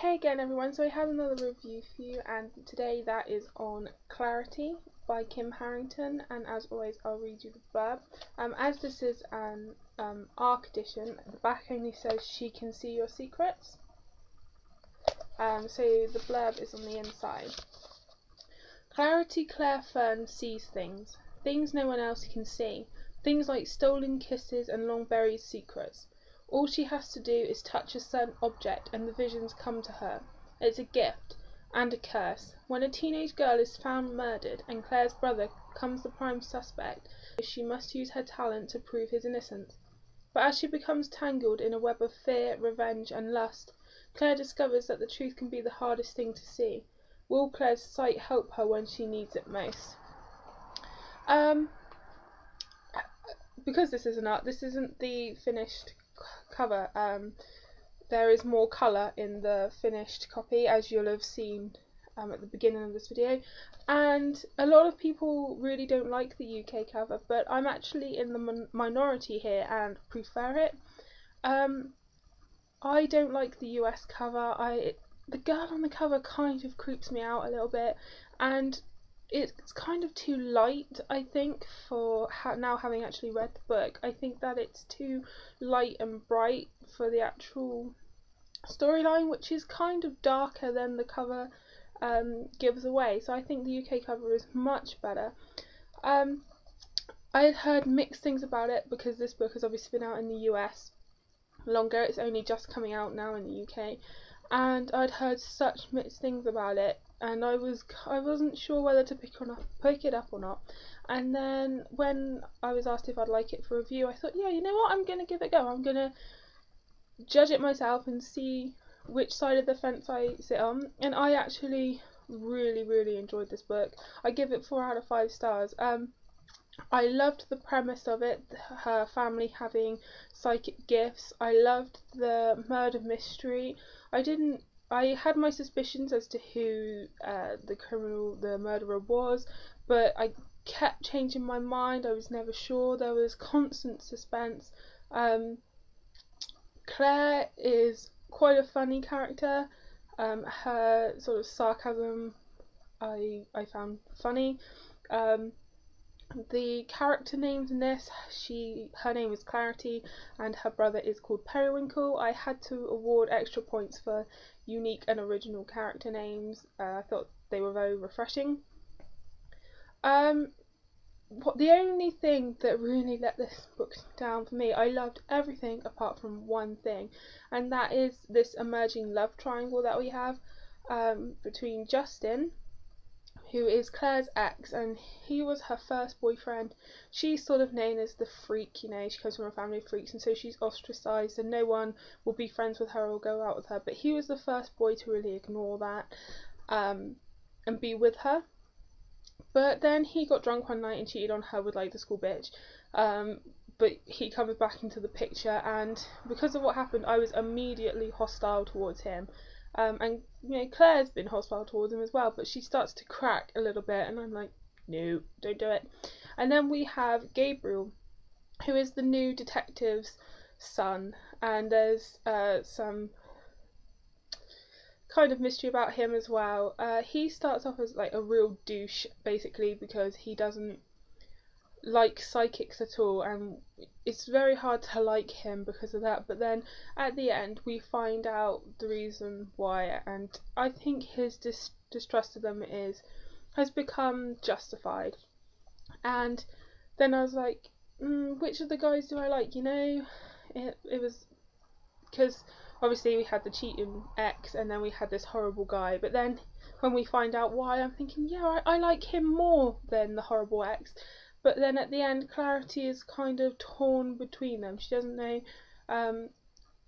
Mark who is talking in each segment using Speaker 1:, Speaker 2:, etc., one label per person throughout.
Speaker 1: Hey again everyone, so I have another review for you, and today that is on Clarity by Kim Harrington, and as always I'll read you the blurb. As this is an ARC edition, the back only says she can see your secrets, so the blurb is on the inside. Clarity Claire Fern sees things no one else can see, things like stolen kisses and long buried secrets. All she has to do is touch a certain object and the visions come to her. It's a gift and a curse. When a teenage girl is found murdered and Claire's brother becomes the prime suspect, she must use her talent to prove his innocence. But as she becomes tangled in a web of fear, revenge and lust, Claire discovers that the truth can be the hardest thing to see. Will Claire's sight help her when she needs it most? Because this is an art, this isn't the finished cover. There is more colour in the finished copy, as you'll have seen at the beginning of this video, and a lot of people really don't like the UK cover, but I'm actually in the minority here and prefer it. I don't like the US cover. The girl on the cover kind of creeps me out a little bit, and it's kind of too light, I think, for now having actually read the book. I think that it's too light and bright for the actual storyline, which is kind of darker than the cover gives away. So I think the UK cover is much better. I had heard mixed things about it because this book has obviously been out in the US longer. It's only just coming out now in the UK, and I'd heard such mixed things about it, and I wasn't sure whether to pick it up or not. And then when I was asked if I'd like it for review, I thought, yeah, you know what, I'm gonna give it a go. I'm gonna judge it myself and see which side of the fence I sit on. And I actually really enjoyed this book. I give it 4 out of 5 stars. I loved the premise of it, her family having psychic gifts. I loved the murder mystery. I had my suspicions as to who the murderer was, but I kept changing my mind. I was never sure. There was constant suspense. Claire is quite a funny character. Her sort of sarcasm I found funny. The character names in this, her name is Clarity and her brother is called Periwinkle. I had to award extra points for unique and original character names. I thought they were very refreshing. The only thing that really let this book down for me, I loved everything apart from one thing, and that is this emerging love triangle that we have between Justin, who is Claire's ex, and he was her first boyfriend. She's sort of known as the freak, you know, she comes from a family of freaks, and so she's ostracised and no one will be friends with her or go out with her, but he was the first boy to really ignore that and be with her. But then he got drunk one night and cheated on her with like the school bitch. But he comes back into the picture, and because of what happened, I was immediately hostile towards him. And you know, Claire's been hostile towards him as well, but she starts to crack a little bit, and I'm like, no, don't do it. And then we have Gabriel, who is the new detective's son, and there's some kind of mystery about him as well. He starts off as like a real douche, basically, because he doesn't like psychics at all, and it's very hard to like him because of that. But then at the end we find out the reason why, and I think his distrust of them has become justified. And then I was like, which of the guys do I like? You know, it was because obviously we had the cheating ex and then we had this horrible guy, but then when we find out why, I'm thinking, yeah, I like him more than the horrible ex. But then at the end, Clarity is kind of torn between them. She doesn't know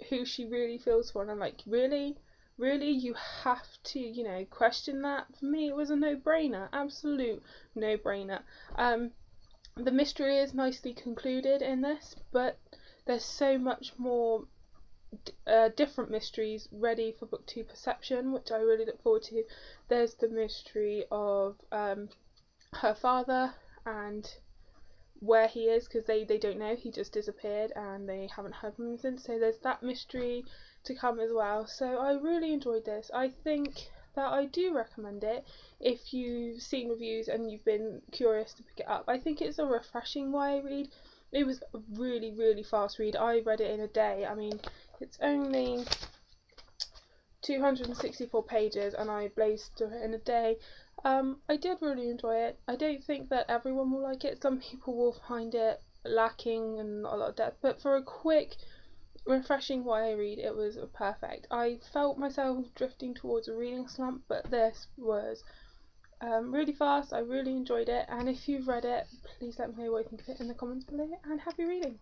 Speaker 1: who she really feels for, and I'm like, really, you have to, you know, question that? For me, it was a no-brainer, absolute no-brainer. The mystery is nicely concluded in this, but there's so much more different mysteries ready for book 2 Perception, which I really look forward to. There's the mystery of her father and where he is, because they don't know. He just disappeared and they haven't heard from him since, so there's that mystery to come as well. So I really enjoyed this. I think that I do recommend it if you've seen reviews and you've been curious to pick it up. I think it's a refreshing YA read. It was a really, really fast read. I read it in a day. I mean, it's only 264 pages and I blazed through it in a day. I did really enjoy it. I don't think that everyone will like it. Some people will find it lacking and not a lot of depth, but for a quick, refreshing YA read, it was perfect. I felt myself drifting towards a reading slump, but this was really fast. I really enjoyed it, and if you've read it, please let me know what you think of it in the comments below, and happy reading!